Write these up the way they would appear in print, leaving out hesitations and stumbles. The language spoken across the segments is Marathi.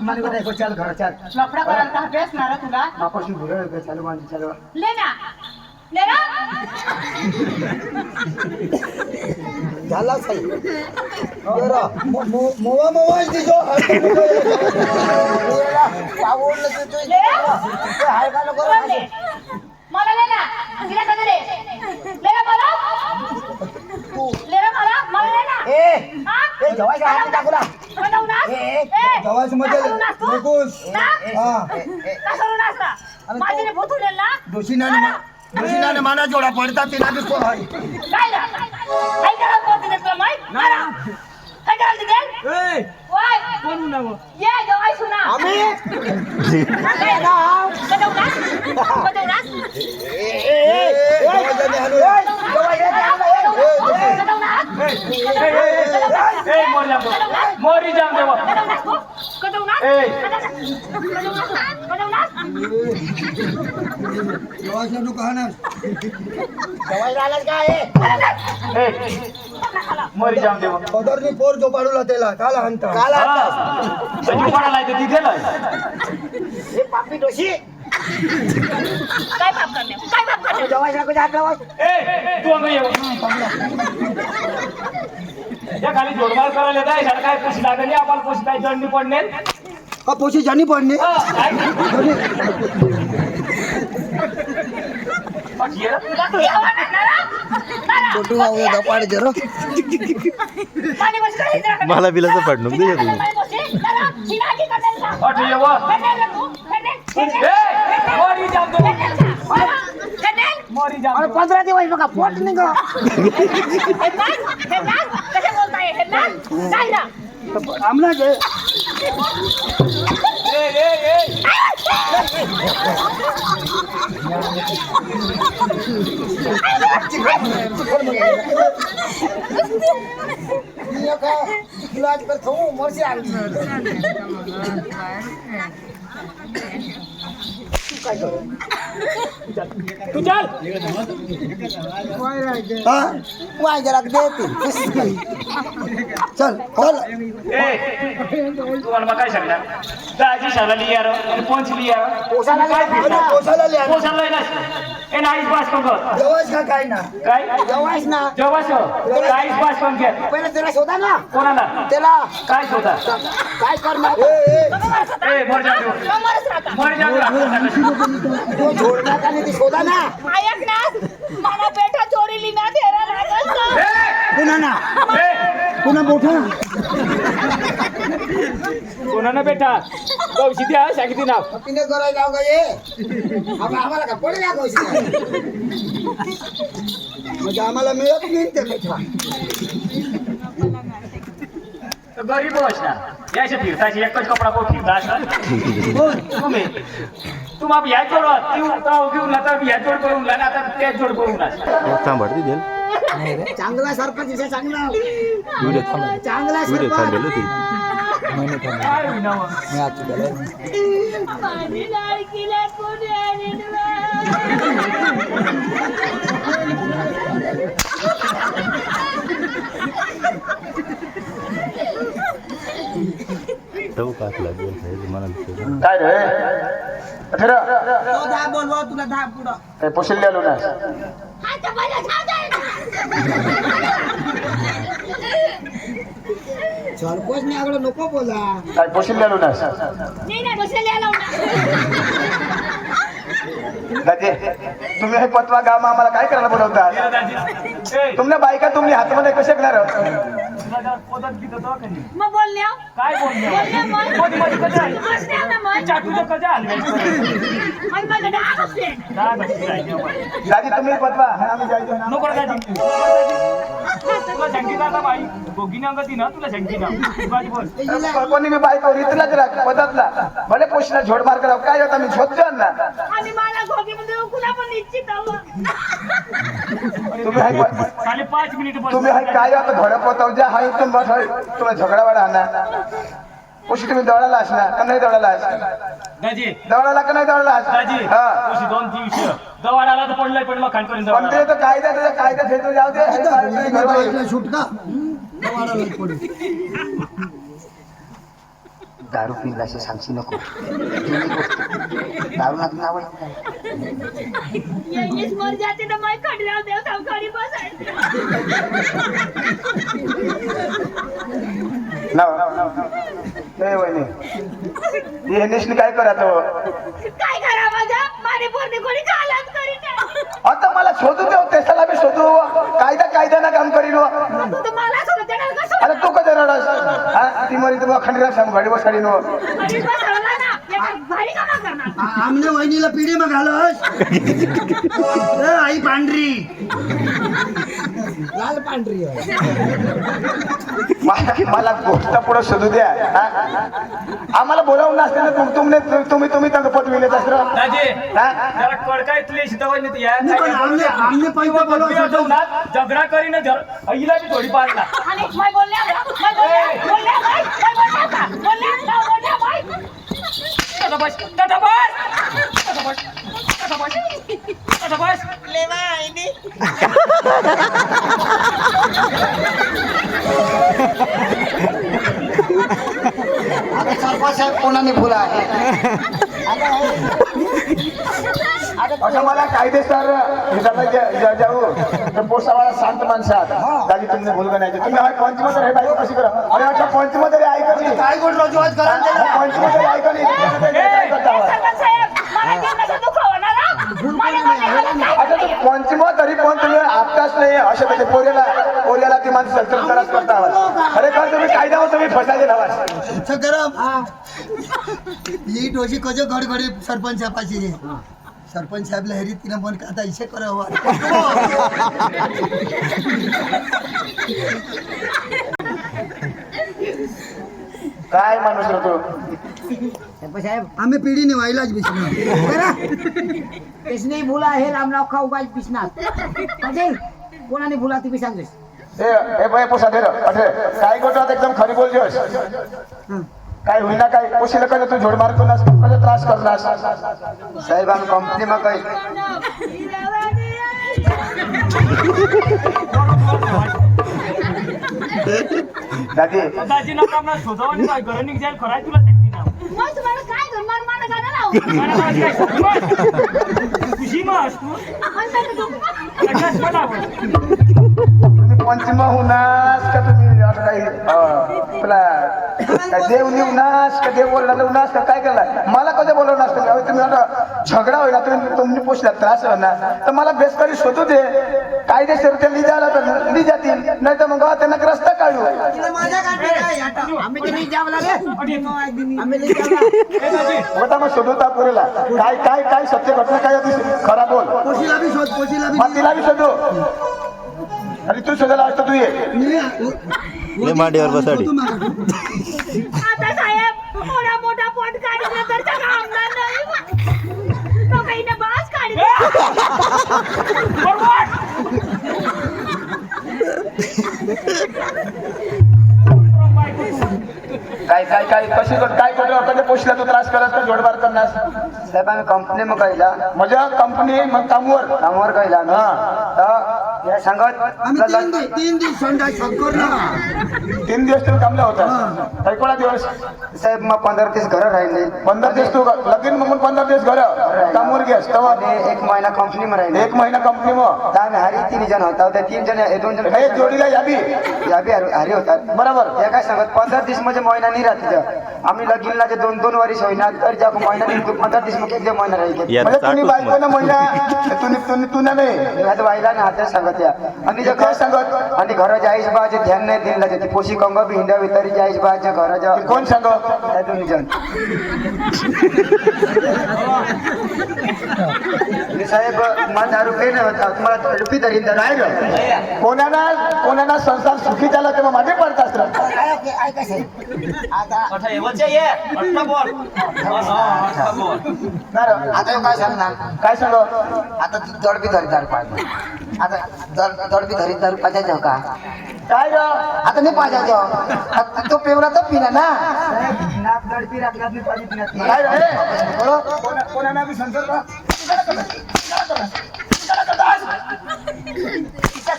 મને બધા કો ચાલ ઘર ચાલ લફડા કરાતા બેસ ના તુલા માપસી ભૂલે કે ચાલો માંડી ચાલો લેના લેના झाला सही जरा मोवा दिसो पावडलं तू हाय का नको मला लेना तिला कधी रे लेना मला तू लेना मला लेना ए जवायचा हात टाकूला जवायचं मध्ये नकोस हां का करू नासला माझीने भूतुलेला दोषीनाने माना जोडा पडता तिला दिसतो हाय काय करा तो तिने तुला माहित मारा काय कराल तिने ए वाय कोण नाव ये जवाई सुना आम्ही मोरी जाम देवा जवायचं कहाना जवाई राहिलाच काय मोरी जाम देवा पदरनी पोर जो पाडूला त्याला काला हंता संजू पडायला ते दिलेला हे पापी दोषी काय पाप करणे जवायचा को जात लावा ए तू अंग ये या खाली जोडमार करायला जाय सर काय पोशी लागली आपण पोशी काय जंडी पडणे का पोशी जानी पडणे फोटो आवे दपाड जरा मला बिलाचं पाडणं दे तुम्ही अटे ये वा ए मोरी जाम दे मोरी जाम अरे 15 दिवस बघा पोट निघ कसे बोलताय काय ना आमना जे ए इलाज पर थो मरसी आ तू चल हां वाय जरा देते चल चल ए तुम्हाला मग काय सांगणार दाजी शाला लिया रो कोण सी लिया पोसाला काय पोसाला लिया पोसाला ना ए नाईस पास कोण जवास का काय ना काय जवास ना जवास नाईस पास कोण घे पहिले त्याला शोधा ना कोणाला त्याला काय शोधा काय करणार ए मर जा मर जा तो छोडणार का नाही ते शोधा ना ऐक ना मला बेटा चोरीली ना तेरा लागल पुन्हा ना पुन्हा मोठा कोणाला बेटा कौशी द्या सांगितली नाव तिने करायला लाव का ये आम्हाला का पडे ना कौशी म्हणजे आम्हाला मिळत नाही ते बेटा गरीब असणार याचे फिरताची एकच कपडा कोण फिरता असणार तुम्ही आप या जोड घेऊन आता या जोड करून ला आता त्या जोड करून सांभाळते दे चांगला सरपंच चांगला व्हिडिओ चांगला व्हिडिओ थांबेल ती काय होईना मग मी आता गेलो माझी लाडकीला कोणी आणलं तो काट लागेल मला काय रे फिर बोलवा तुला दहा पुढं पोशिल्ले आलो ना आता मला सरपंच ने आगळ नको बोला काय पोशिल्ले आलो ना नाही बसलेला लावला दादी तुम्ही हे पतवा गाव आम्हाला काय करायला बोलवतात तुमच्या बायका तुम्ही हातमध्ये कसे घेणार मग बोलण्या काय दादी तुम्ही पतवा आम्ही जायचो नको तुला शंकीचा बाई दोघीने अंग ती ना तुला शंकीना कोणी मी बायको रीतलाच राख पदातला भले पोषणा झोडमार करावं काय होता मी झोपतो ना आणि मला घोगीमध्ये कुणा पण निश्चित आहो तुम्ही खाली 5 मिनिट तुम्ही काय आता घोडा पोताव ज्या हाय तुम बस तुला झगडावाडा आणा पोशी तुम्ही दौडाला असणार का नाही दौडाला असणार दाजी दौडाला का नाही दौडाला दाजी हा पोशी 2-3 विषय दौडाला तर पडलाय पण मग खानपर्यंत पण ते तर कायदा त्याचा कायदा ठेवतो जाऊ दे सुटका दौडाला पडू दारू पिला असे सांगशी नको दारू ना आवड इंग्लिश मर जाते ना मैं खड़रा देव सब खड़ी बस ना ए वहिनी हे नेशनी काय करा तो काय करा माझा मारे पोरने कोणी कालाच करी आता मला शोधू दे त्याला मी शोधू कायदा काम करीन तू तर मला सोडून देणार कसं अरे तू कधी रडस हा ती मरी तू खंडीला सांग गाडी बसाडी नो घरी बसवला ना एका भारी काम करणार आमने वहिनीला पिढी मग घालस आई पांढरी लाल पांढरी मला गोष्ट पुढे शोधू द्या आम्हाला बोलावून नसते ना तुम्ही तंग पटविले झगडा करीन हिला बी थोडी पाडला आणि मैं बोलले आता सरपंच साहेब कोणाने फुला आहे असं मला कायदेसर जाऊ पोसावाला शांत माणसात दादी तुम्ही मुलगा नाही तुम्ही पंचमध्ये हे बाई कशी करा अरे अच्छा पंचमध्ये ऐका काय गोष्ट रजूआत करा पंचमध्ये ऐका पंचम तरी पण तुम्ही आपताच नाही अशा त्याच्या पोऱ्याला ती माणसं त्रास करता आहात खरेखर तुम्ही कायद्यावर तुम्ही फसायचे लावा गरम ही डोशी कजो घडघडी सरपंच साहेबाची सरपंच साहेबला हेरी तिनं मन आता इशे करावं काय माणूस होतो सरपंच साहेब आम्ही पिढीने व्हायलाच बिसणार इसने भूला है रामराव का उगाच बिसनात अजय कोणाने भूला ती बी सांगतेस ए बाय पोसा दे अठे काय गोष्ट एकदम खरी बोलजोस काय होईना काय पोशीला कधी तू झोड मारतो नास कधी त्रास करनास साहेब आम्ही कंपनी मग काही दादी नका मला शोधावं आणि काय घरी निघायला खराय तुला सांगते ना मग तुम्हाला काय गणमान मान गाणं खुशी मग पंचमा होनास का तुम्ही असं काही तुला देव निवनास का देव बोलणार का काय करणार मला कधी बोलवणार असतं तुम्ही आता झगडा होईल तुम्ही पोचला त्रास होणार तर मला बेस करी शोधू दे कायदेशीर ते लिजायला तर ली जातील नाही तर मग त्यांना रस्ता काढू आम्ही ते नाही जावं लागेल आम्ही नाही जावं होता मग शोधू ता पुरेला काय काय काय सत्य घटना काय होती खरा बोल पोशीला बी शोध पोशीला मग तिला बी शोधू आणि तू शोधायला असतो तू ये मांडीवर बसाडी आता साहेब मोठा मोठा पोट काढला तर आमदार नाही तो काही ना बास काय काय काय कशी काय कधी पोचला तू त्रास करत का जोडबार करणार साहेब आम्ही कंपनी मग कायला माझ्या कंपनी मग कामवर कायला हा या सांगत 3 दिवस संडा शंकर ना 3 दिवस तू कामला होता काही कोणा दिवस साहेब मग 15 दिवस घर राहिले 15 दिवस तू लगीन मग 15 दिवस घर कामवर गेस तेव्हा आणि 1 महिना कंपनी मध्ये राहिले 1 महिना कंपनी मग आम्ही हरी 3 जण होता त्या 3 जण 2 जण हे जोडीला याबी हरी होतात बरोबर त्या काय सांगत 15 दिवस म्हणजे महिना नाही राहत आम्ही लगीनला जे 2 वर्ष होईना तर ज्या महिना 15 दिवस मग 1 महिना राहिले म्हणजे तुम्ही बायकोनं महिना तू नाही आता व्हायला ना आता सांगत या आणि जे काय सांगत आणि घर जायच बा जे ध्यान नाही दिला ते पोशी कंग बी हिंडा तरी जायच बा जे घराच्या कोण सांगत त्या 2 जण साहेब मला दारू काही नाही होता तुम्हाला रुपी धरीन तर नाही ग कोणाना संसार सुखी झाला तेव्हा मागे पडतात ऐका साहेब आता आता काय सांगणार काय सांग आता दडबी धरी दारू पाहिजे आता दडबी धरी दारू पाहिजे का काय ग आता नाही पाहिजे तो पेवला तर पिना ना दडबी राखला नाही पाहिजे काय रे कोणाना बी संसार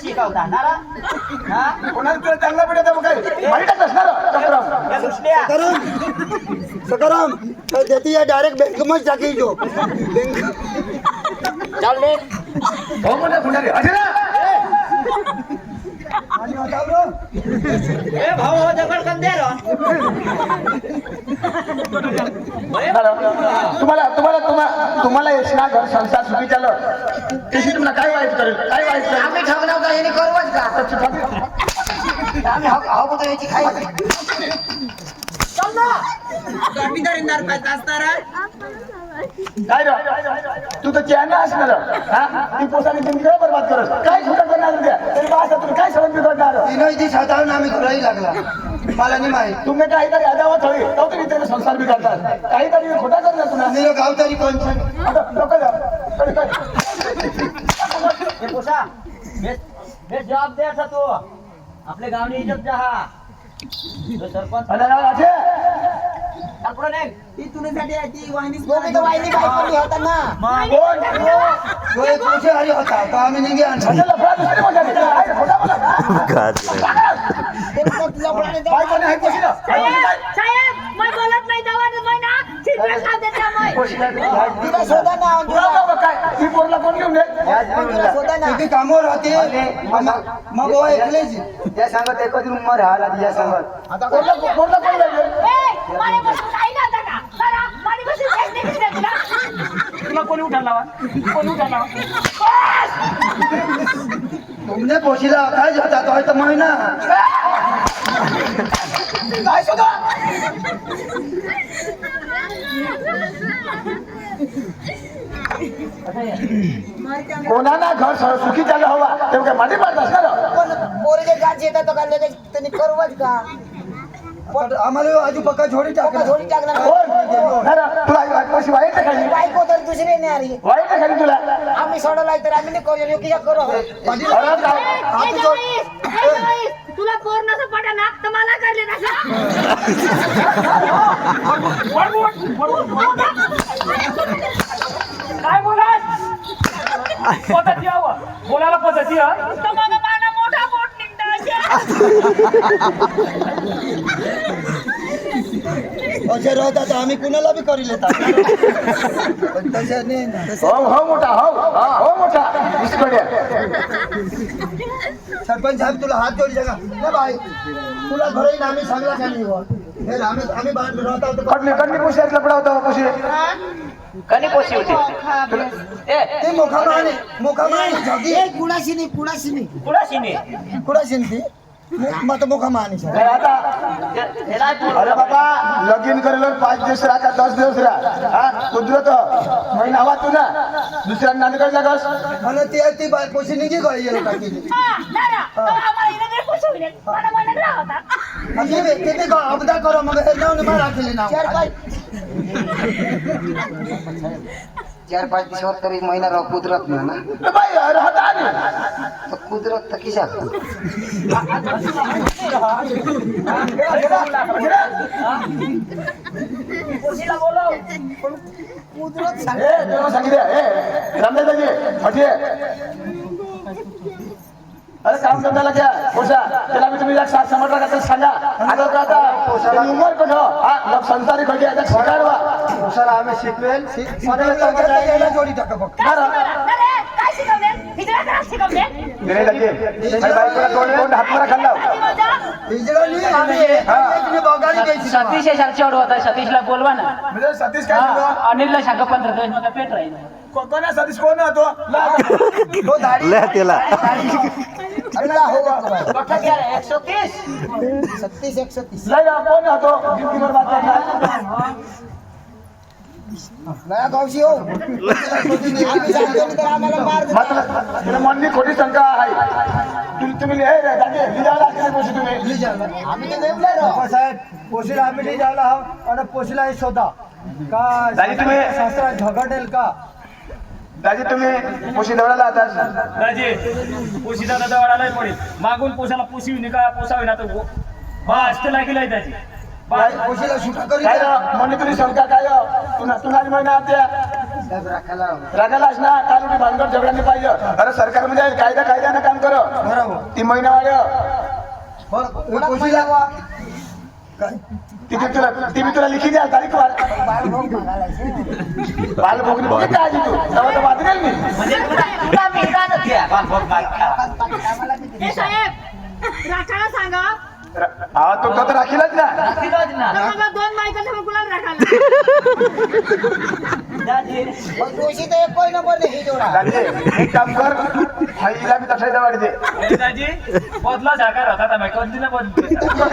शिकवता नारा कोणाला तुला चांगला पडत काय माहिती असणार सकाराम देती है डायरेक्ट बैंक में जाके जो बैंक चल ले हो मोठा पुढारी असे ना आणि बताओ ब्रो ए भाऊ हो दगड कम दे रो तुम्हाला येस ना घर संसार सुखी चाललं त्याशी तुम्हाला काय वाईट करेल आम्ही ठगणार का याने करवच का आम्ही हाव बोलतो याची खाई चल ना कॉम्प्युटर काय असणार काय रे तू तर चॅन असणार हा ती पोसाने जिंदगी बरबाद करत काय सुद्धा करणार उद्या तरी बा असं तुम्ही काय समज बिघडणार तीनही दिवस हाताळून आम्ही घराही लागला मला नाही माहित तुम्ही काहीतरी अदावत हवी तो तुम्ही त्याने संसार बिघडतात काहीतरी खोटा करणार तुला निरो गाव तरी कोणचं लोक हे पोसा बेस जवाब द्यायचा तो आपल्या गावनी इज्जत जहा तो सरपंच पुढे नाही ती तुझ्यासाठी आहे ती वाहिनी वाहिनी बायको होता ना जो एक पैसे हरी होता तो आम्ही निघे आणला साहेब मैं बोलत नाही दवा मैं ना सिगरेट खाऊ देता मैं तिला शोधा ना काय पोरला कोण घेऊन तिला शोधा ना किती कामावर राहते मग वो एकलेच या सांगत एक रूम राहायला या सांगत आता पोरला कोण लागले ए मारे बसून काही ना का जरा मारे बसून टेक्निक दे तुला कोणी उठायला तुमने पोशीला काय जाता तो महिना काय शोधा कोणाला घर सुखी चाललं हवा तेव्हा काय मागे पाडत असणार पोरीचे गाज येतात तो काढले त्यांनी करवच का आम्हाला आजू पक्का झोडी टाकला थोडी टाकणार तुला कशी वाईट खाली बायको तर दुसरी नाही आली वाईट खाली तुला आम्ही सोडलाय तर आम्ही नाही करू की करू तुला पोर नसं पटा ना तर मला काढले काय बोलास पद्धती हवं बोलायला पद्धती तर मग मला मोठा पोट निघता असे राहतात तर आम्ही कुणाला बी करी लेतात पण तसं नाही ना. हो मोठा हो मोठा इसकड्या सरपंच साहेब तुला हात जोडी जगा ना बाई तुला घरी ना आम्ही सांगला का नाही बुवा? हे आम्ही बाहेर राहत आहोत कडली पोशी लपडा होता पोशी कणी पोशी होती ते मोखामाने जगी कुणाशी नाही कुणाशी ती मग मोखामाने आता अरे बाबा लगीन करेल 5 दिवस राहा का 10 दिवस राहा हा कुदरत महिना हवा तू ना दुसऱ्या नांदकडला कस आणि ती पोशी निघी गई गेलो टाकीली ते बी अपदा करो मग हे नाव मारा केली नाव 4-5 दिवसावर तरी महिना राव कुदरत ना ना बाई राहता नाही तर कुदरत तर किशा कुदरत अरे काम धंदा क्या पोषा त्याला मी तुम्ही सात समजला का सांगा आता का आता पोषाला उमर कुठं हा लोक संसारी खडी आता शिकाडवा पोशाला आम्ही शिकवेल जोडी टाका फक्त काय शिकवले शिकवले नाही लगे भाई बायकोला तोंड हातमारा खाल्ला हिजडली आम्ही बघायला घ्यायची सतीश शाळेवर होता सतीशला बोलवा ना म्हणजे सतीश काय सांगतो अनिलला सांगा 15 दिवस मला पेट राहील कोणा सतीश कोण होतो तो दाढी लय त्याला अल्लाह हो बक्का क्या है 130 36 लय कोण होतो जिंदगीभर बात करणार नया गावशी हो आम्ही सांगतो तर आम्हाला मार मतलब तुला मनली खोटी शंका आहे तुम्ही हे दादा लिहायला असले पैसे तुम्ही आम्ही ते नेमले रो साहेब पोशीला आम्ही नाही जायला हा आणि पोशीला हे शोधा का दादी तुम्ही शास्त्रात झगडेल का दादी तुम्ही पोशी दवडाला आता राजे पोशी दादा दवाडाला पडेल मागून पोशाला पोशी होईन का पोसावी ना तर बस ते लागेल त्याची पोशीला सुटा करी काय म्हणजे तुझी शंका काय तुला महिना त्या रागालाच ना काल भानगड झगड्यांनी पाहिजे अरे सरकार म्हणजे कायद्यानं काम कर बरोबर 3 महिना वाढ पोशीला काय ती मी तुला लिखी द्या तारीख वार बाल भोगणी म्हणजे काय आजी तू तेव्हा तर वाचलेल मी म्हणजे तुला मिळणार नाही हे साहेब राखायला सांगा हा तो तर राखीलच ना तर मग दोन बायकांच्या मुकुलात राखायला दोषी तर एक कोई नंबर नाही दादी, एक काम कर फाईला मी तसं वाढ दे दाजी बदला साकार होता तर कधी ना बदल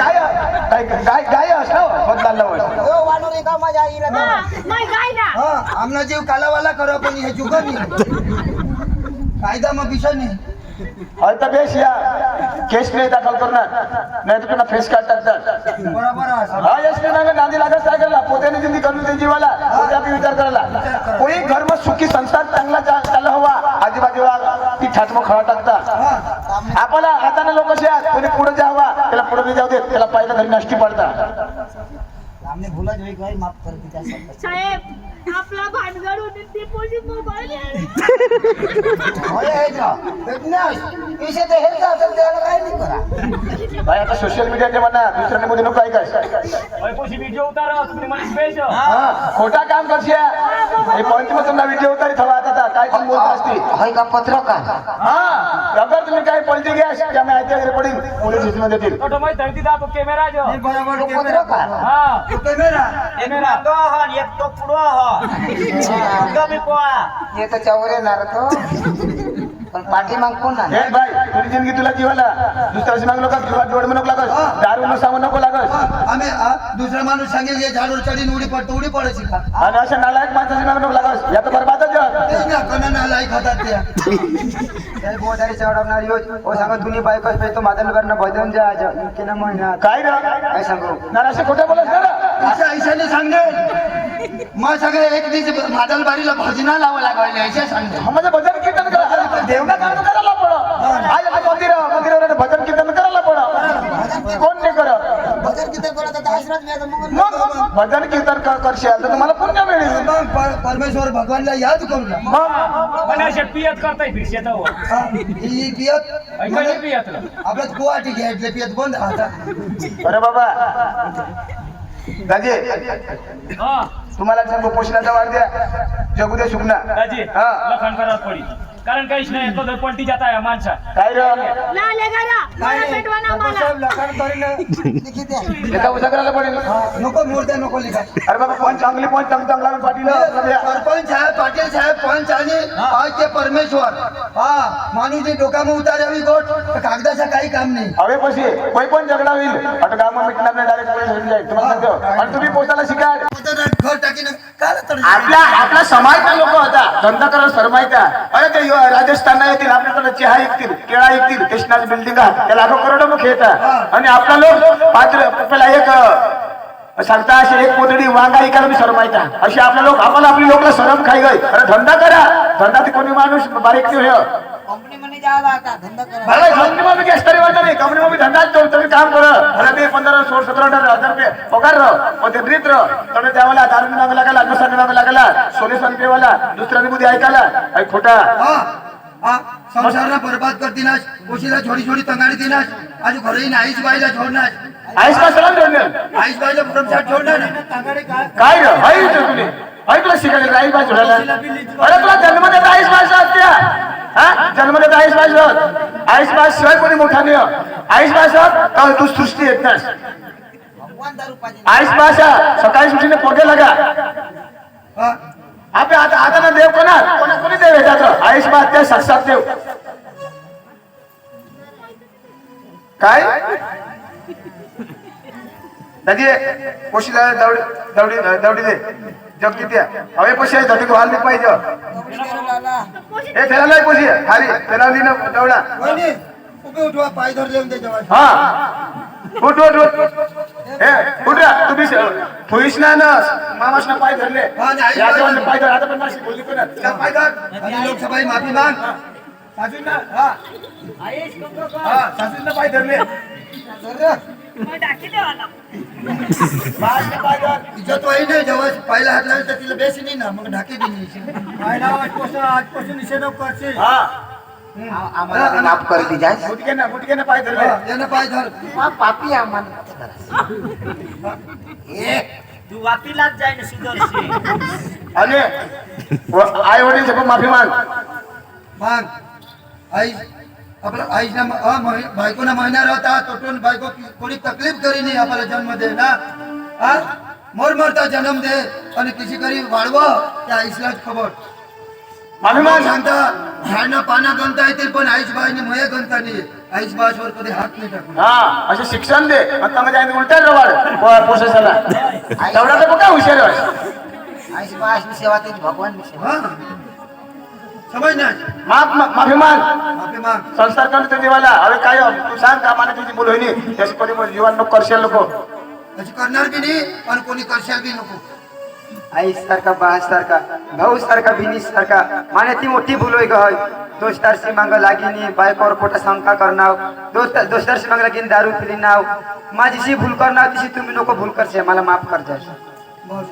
गाय गाय असं बदलायला वय नाही काय ना हा आमना जीव कालावाला करो पण हे जुग नाही कायदा मग विषय नाही अरे तर बेस या केस नाही दाखल करणार नाही तर तुला फेस काढ टाकतात बरोबर आहे. हा यश नाही नांदी लागत काय करायला पोत्याने जिंदी करून दे जीवाला पोत्या बी विचार करायला कोणी घर में सुखी संसार चांगला चालला हवा आजूबाजूला ती ठाचमो खळा टाकता आपल्याला हाताने लोक असे आहेत कोणी पुढे जावा त्याला पुढे नाही जाऊ देत त्याला पाहिलं घरी नष्टी पडता साहेब आपला भानगड होते ती पोजी मोबाईल भाई आता सोशल मीडियाच्या म्हणा दुसऱ्या मध्ये नको ऐकाय पैसे व्हिडिओ उतारा तुम्ही मला स्पेश हा खोटा काम करशिया हे पंचमतला व्हिडिओ उतारी थवा आता काय पण बोलत असती हाय का पत्रकार हा अगर तुम्ही काही पलटी गॅस त्या मी ऐकते वगैरे पडेल पोलीस स्टेशन मध्ये देतील तो माहिती धरती तो कॅमेरा जो बरोबर पत्रकार हा कॅमेरा कॅमेरा एक तो पुढो हे तर चौरे येणार तो पण पाठीमाग कोण नाही हे भाई तुझी जिंदगी तुला जीवाला दुसऱ्याशी मागू नका किंवा जोड नको लागस दारू न सामान नको लागस आम्ही दुसरा माणूस सांगेल हे झाडवर चढीन उडी पडतो उडी पडायची का आणि अशा नालायक माणसाशी मागू नको लागस या तर बरबादच जग तेच ना कोणा लायक होतात त्या बोधारी चढवणार योज ओ सांगा तुम्ही बायकोच पाहिजे तो माझ्या करणं भजन जा केना महिन्यात काय रे काय सांगू ना असे खोटे बोलत ना अशा ऐशाने सांगेल मग सगळे एक दिवस मादल बारीला भजना लावा लागले ऐशा सांगेल म्हणजे भजन कीर्तन करा देवना काम करायला पडा आज मंदिरावर भजन कीर्तन करायला पडा कोण नाही करत भजन किती करत आता आश्रत मी मग भजन कीर्तन करशाल तर तुम्हाला पुण्य मिळेल मग परमेश्वर भगवानला याद करू ना मग पण असे पियत करताय फिरशे तो ही पियत ऐकायला पियत आपल्यात गुवाहाटी घ्यायचे पियत बंद राहतात अरे बाबा दाजी हा तुम्हाला सांगू पोषणाचा वाढ द्या जगू दे सुगना दाजी हा. लखन करत पडी कारण काहीच नाही तो पलटी जाता है माणसा काय रे लाले घरा मला पेटवा ना मला एका उसा करायला पडेल नको मूर्त्या नको लिखा अरे बाबा कोण चांगली कोण चांगला पाटील सरपंच साहेब पाटील साहेब पंच आणि आज ते परमेश्वर हा माणूस डोकामा उतारावी गोट तर कागदाचं काही काम नाही हवे पशी कोई पण झगडा होईल आता गावात मिटणार नाही डायरेक्ट पोलीस घेऊन जाईल तुम्हाला सांगतो आणि तुम्ही पोस्टाला शिकाल घर टाकीन काय तर आपला समाजचा लोक होता धंदा करत सरमायचा अरे ते राजस्थान येतील आपल्याकडे चहा ऐकतील केळा ऐकतील कृष्णाची बिल्डिंग त्या लाखो करोड मुख येतात आणि आपला लोक 5 रुपयाला एक सांगता असे एक पोतडी वांगा ऐकायला मी सरमायचा अशी आपला लोक आम्हाला आपली लोकला सरम खाई गई अरे धंदा करा धंदा ते कोणी माणूस बारीक नाही कंपनी मध्ये जायला आता धंदा करा मला कंपनीमध्ये गॅस तरी वाटत नाही कंपनीमध्ये धंदा तुम्ही काम कर मला ते 15, 16, 17 रुपये पगार रह मग ते रीत रह तोडे द्यावाला दारू मागं लागला नसाने मागं लागला सोने संपेवाला दुसऱ्याने बुद्धी ऐकायला ऐ खोटा हा संसारला बर्बाद करतीनास कोशीला छोडी छोडी तंगाडी दिनास आज घरी आईच बाईला छोडणार आईस का सलाम जोडणार आईच बाईला भरमसाठ छोडणार काय रे आई तुला ऐकलं शिकायला आई बाई जोडायला अरे तुला जन्मदेत आईस भाषा असत्या हा जन्मदेत आईस भाषा आईस भाषा शिवाय कोणी मोठा नाही आईस भाषा तर तू सृष्टी येत नास आईस भाषा सकाळी सुटीने पोटे लागा आपल्या आता ना देव कोणी देव येतात आईस भाषा त्या साक्षात देव काय दादी कोशीला दवडी दे जग किती हवे पैसे धडी व्हायला नाही पाहिजे हे त्याला नाही पैसे खाली त्याला दवडा उभे उठवा पाय धरले त्याच्यावर हा उठ हे उठ तुम्ही फुईस ना मामासना पाय धरले याच्यावर पाय धर आता पण माशी बोलली पण पाय धर आणि लोकसभा माफी माग सासूंना हा सासूंना पाय धरले इज्जत वाई नाही जेव्हा पाहिला हात लागला तर तिला बेसी नाही ना मग ढाके दिली आजपासून निषेध करशील आम्हाला माफ कर दी जाय मुटके ना पाय धरले यानं पाय धर पापी आम्हाला तू वापीलाच जाय ना सुदर्शी आणि आई वडील सगळं माफी माग मग आई आपला आईना बायकोना महिना राहता तोटून बायको कोणी तकलीफ करी नाही आपल्याला जन्म दे ना हा मोर मरता जन्म दे आणि किसी करी वाढवा त्या आईसलाच खबर माफी माग सांगता झाडना पाना गणता येतील पण आईश बाईने मय गणता नाही आईश बाजवर कधी हात नाही टाकला हा असे शिक्षण दे आता म्हणजे आम्ही उलटा रवाड प्रोसेसला तेवढा तर काय हुशार आहे आईशी बाशी सेवा त्याची भगवान सेवा हा समज ना माफी माग माफी माग संस्कार करतो देवाला अरे काय तू सांग का मला तुझी बोल होईनी त्याची कोणी जीवन नको करशाल नको अशी करणार बी नाही आणि कोणी करशाल बी नको आई सारखा बाळ सारखा भाऊ सारखा बिनी सारखा माने ती मोठी भूल होई गय दोस्तारशी मांग लागिनी बायकोवर खोटा शंका करनाव दोस्तारशी मांग लागिनी दारू पिली नाव माझीशी भूल करनाव तिशी तुम्ही नको भूल करशे मला माफ कर जा बस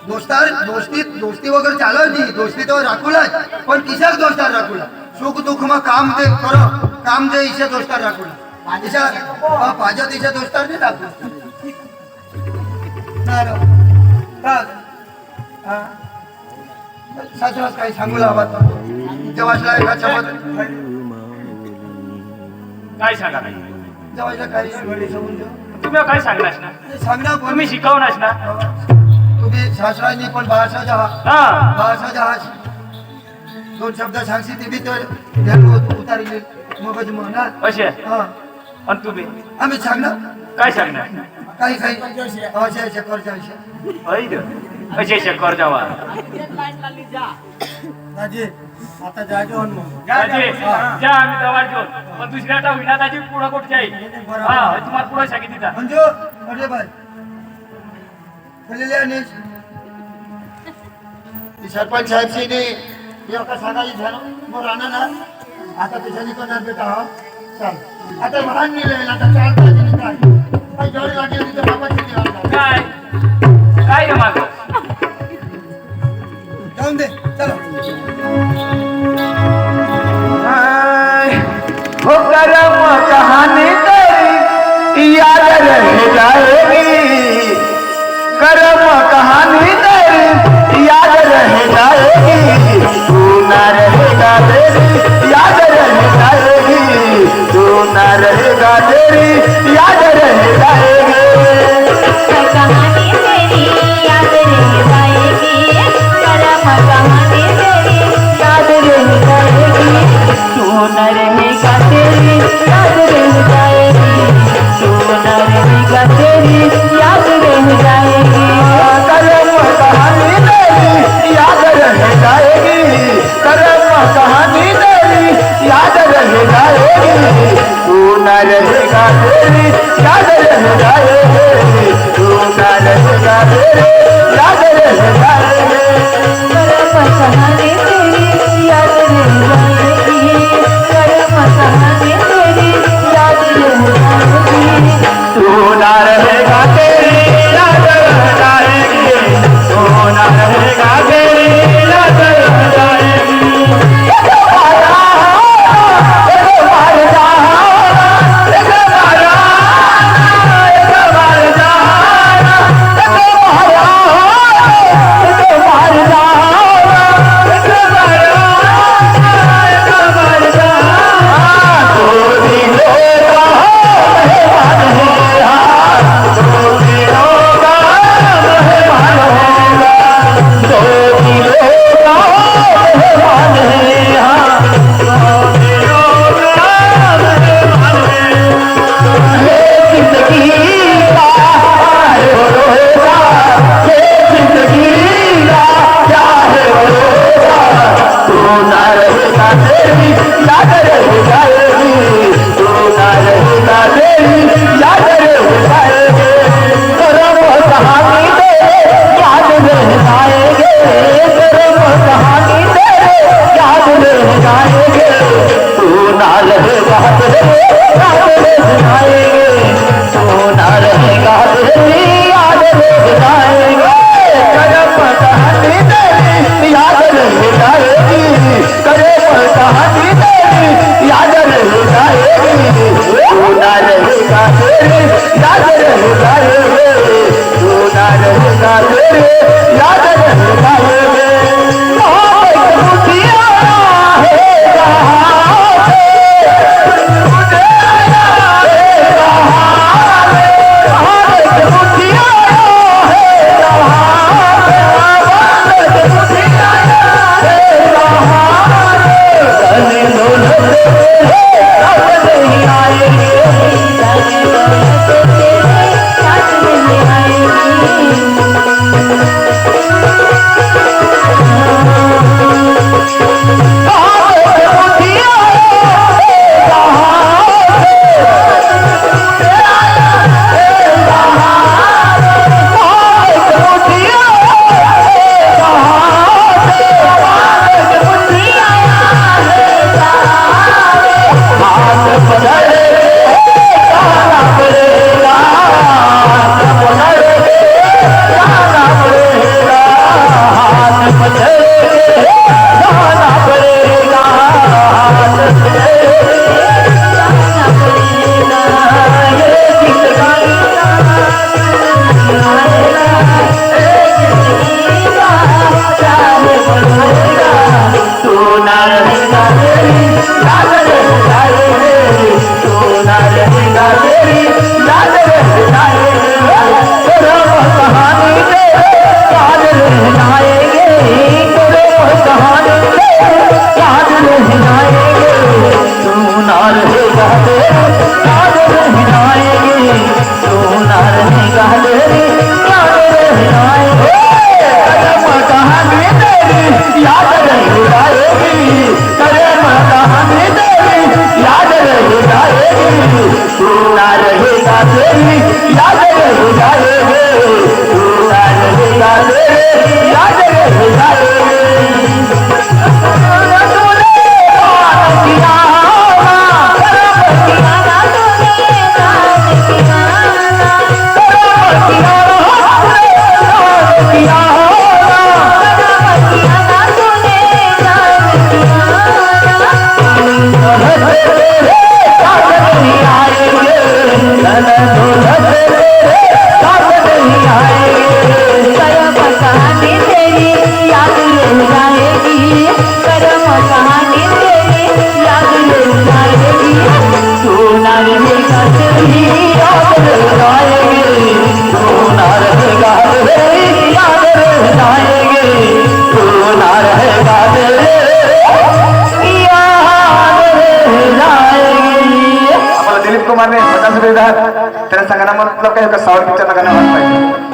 दोस्ती वगैरे चालत नाही दोस्ती तो राखूलाच पण किशाक दोस्तार राखूला सुख दुःख मग काम दे करो काम दे इशा दोस्तार राखूला पाहिजे तिच्या दोस्तार नाही राखू सासरास काही सांगू लावा जेव्हा एका शब्द काय सांगा नाही जेव्हा काही सांगून देऊ तुम्ही काय सांगलास ना सांगणार पण तुम्ही शिकवणार ना तुम्ही सासरांनी पण बाळासाचा हा बाळासाचा हा दोन शब्द सांगशी ते बी तर उतारले मगज म्हणणार असे हा आणि तुम्ही आम्ही सांगणार काय सांगणार काही काही अशा अशा करच्या अशा ऐक कसे शक्कर जावा दाजी आता जायचो जा आम्ही दवा घेऊन पण दुसऱ्या आता विनाताची पुढं कुठे जाईल हा तुम्हाला पुढे सांगितलं तिथं मंजू अरे बाय बोललेले आणि सरपंच साहेबशी नाही एका सांगायची झालं मग राहणार ना आता त्याच्यानी करणार बेटा हा चाल आता लहान नेले आता चार तारखेने काय जेवढे लागेल तिथे बाबाची काय काय रे माझं जाऊन दे चलो हो करम कहानी तेरी याद रह जाएगी करम कहानी तेरी याद रह जाएगी तू न रहेगा तेरी याद रह जाएगी तू न रहेगा तेरी याद रह जाएगी कहानी तेरी याद रह जाएगी करम कहानी तेरी याद रह जाएगी तू न रहेगा तेरी याद रह जाएगी तू न रहेगा तेरी याद रह जाएगी करम कहानी तेरी याद रह जाएगी करम कहानी तेरी याद रह जाएगी तू न रहेगा तेरी याद रह जाएगी तू न रहेगा तेरी याद रह जाएगी करम कहानी तेरी याद रह जाएगी करम कहानी तेरी याद रह जाएगी तू न रहेगा तेरी याद रह जाएगी तू न रहेगा तेरी याद रह जाएगी याद रह रह जाएंगे तेरे कहानी याद रह जाएंगे तू ना रहेगा तेरे याद रह जाएंगे तू ना रहेगा तेरे याद रह जाएंगे कदम कहानी तेरी याद रह जाएगी कदम कहानी तेरी याद रह जाएगी तू ना रहेगा तेरी याद रह जाएगी तू ना रहेगा तेरी याद रह जाएगी दिलीप कुमार ने 50 रुपये दिला त्याला सांगा मतलब काय साऊंड पिक्चर गाणं वाजवायचं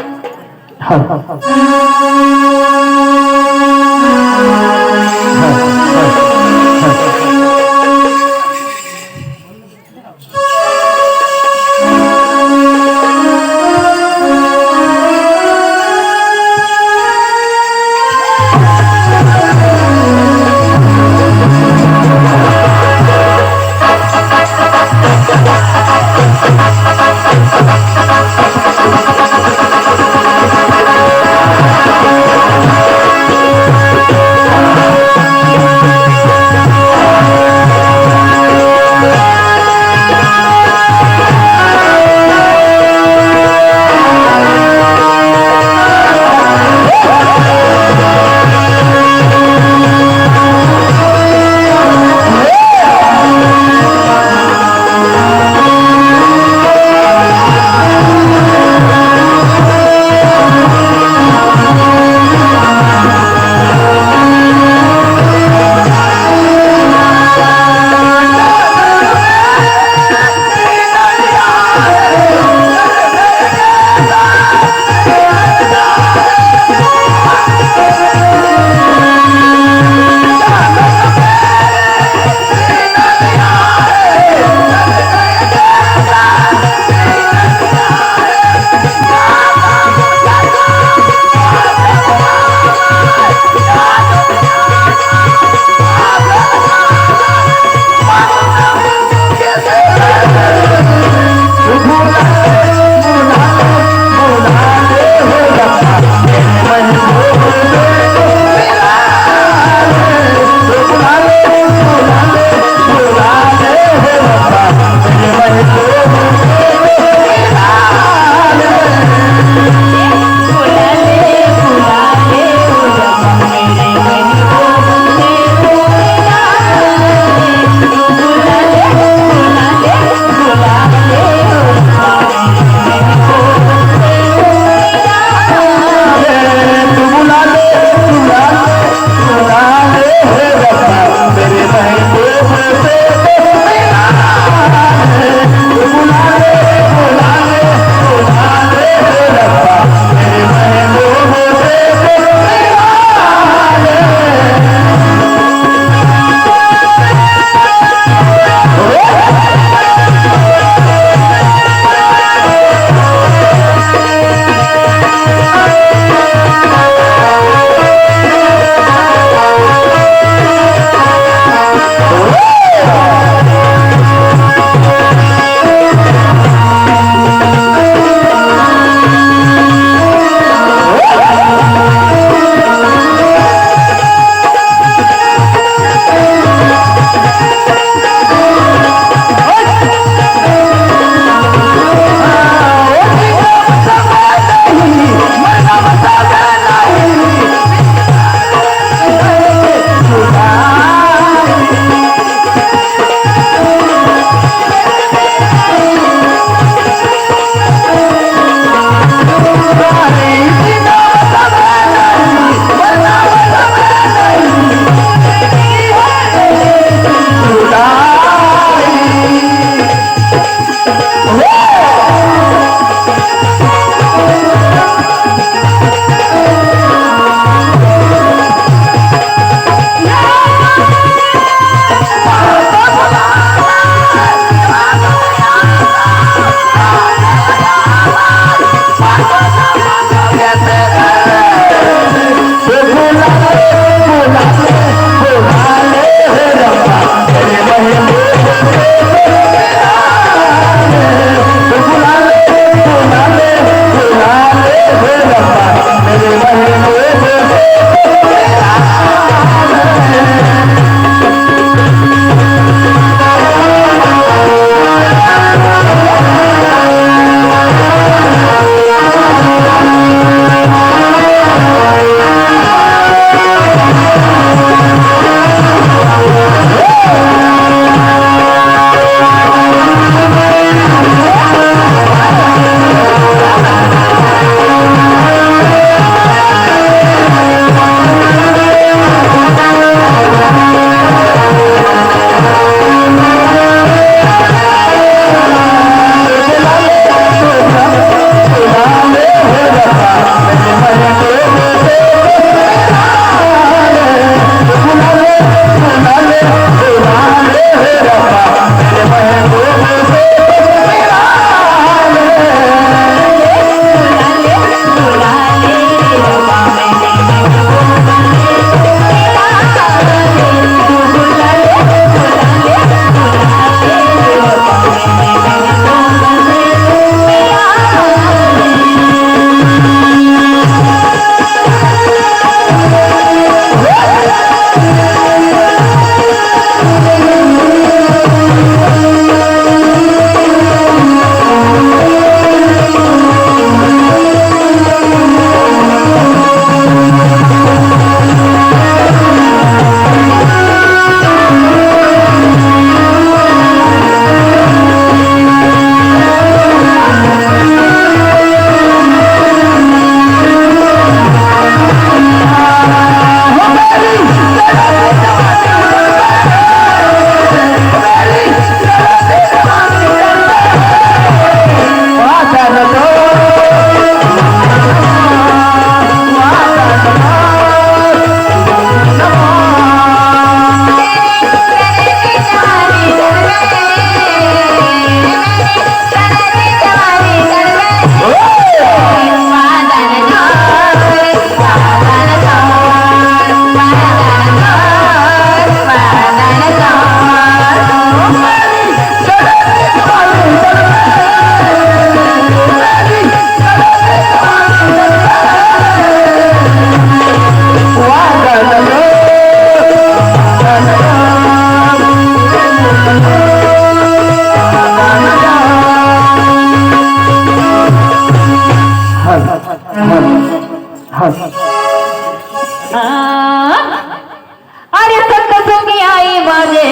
अरे सत सोंगी आई माझे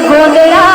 गोंधळा